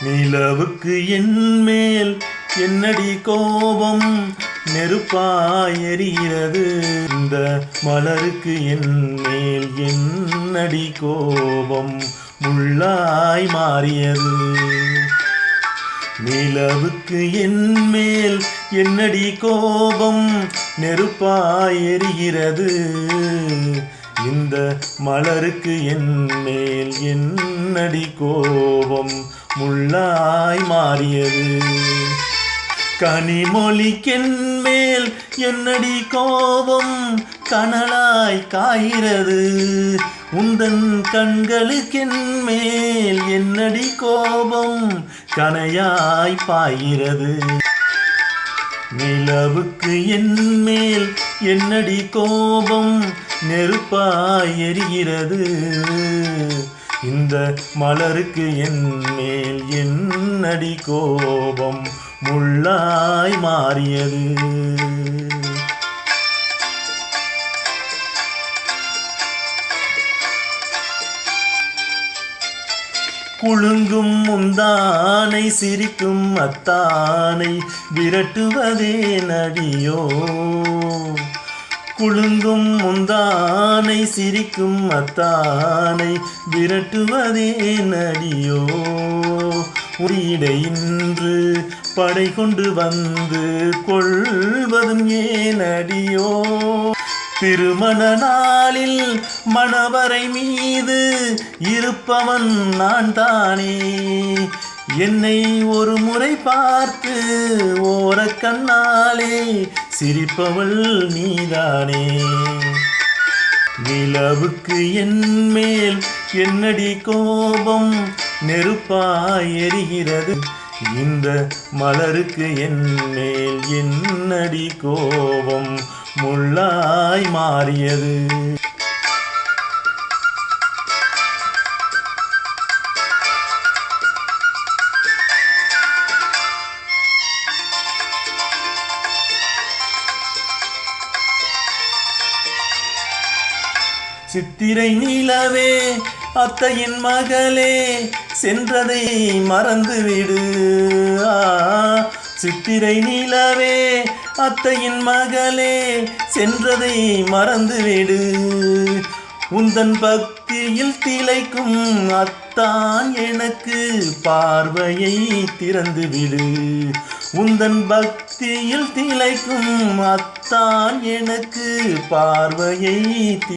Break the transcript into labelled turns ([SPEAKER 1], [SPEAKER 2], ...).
[SPEAKER 1] நிலவுக்கு என்மேல் என்னடி கோபம், நெருப்பாய் எரிகிறது. இந்த மலருக்கு என்மேல் என்னடி கோபம், முள்ளாய் மாறியது. நிலவுக்கு என்மேல் என்னடி கோபம், நெருப்பாய் எரிகிறது. இந்த மலருக்கு என்மேல் என்னடி கோபம், முள்ளாய் மாறியது. கனிமொழிக்கென்மேல் என்னடி கோபம், கனலாய் காய்கிறது. உந்தன் கண்களுக்கென்மேல் என்னடி கோபம், கனையாய் பாய்கிறது. நிலவுக்கு என்மேல் என்னடி கோபம், நெருப்பாய் எரிகிறது. இந்த மலருக்கு என்மேல் என்னடி கோபம், முள்ளாய் மாறியது. குலுங்கும் முந்தானை சிரிக்கும் அத்தானை விரட்டுவதே நடியோ. குலுங்கும் முந்தானை சிரிக்கும் அத்தானை விரட்டுவதே நடியோ. உரியிடையின்று படை கொண்டு வந்து கொள்வதும் ஏனடியோ. திருமண நாளில் மணவரை மீது இருப்பவன் நான் தானே. என்னை ஒரு முறை பார்த்து ஓரக்கண்ணாலே சிரிப்பவள் நீதானே. நிலவுக்கு என்மேல் என்னடி கோபம், நெருப்பாய் எரிகிறது. இந்த மலருக்கு என்மேல் என்னடி கோபம், முள்ளாய் மாறியது. சித்திரை நிலவே அத்தையின் மகளே, சென்றதை மறந்துவிடு. சித்திரை நிலவே அத்தையின் மகளே, சென்றதை மறந்துவிடு. உந்தன் பக்தியில் திளைக்கும் அத்தான் எனக்கு பார்வையை திறந்துவிடு. உந்தன் பக்தியில் திளைக்கும் அத்தான் எனக்கு பார்வையை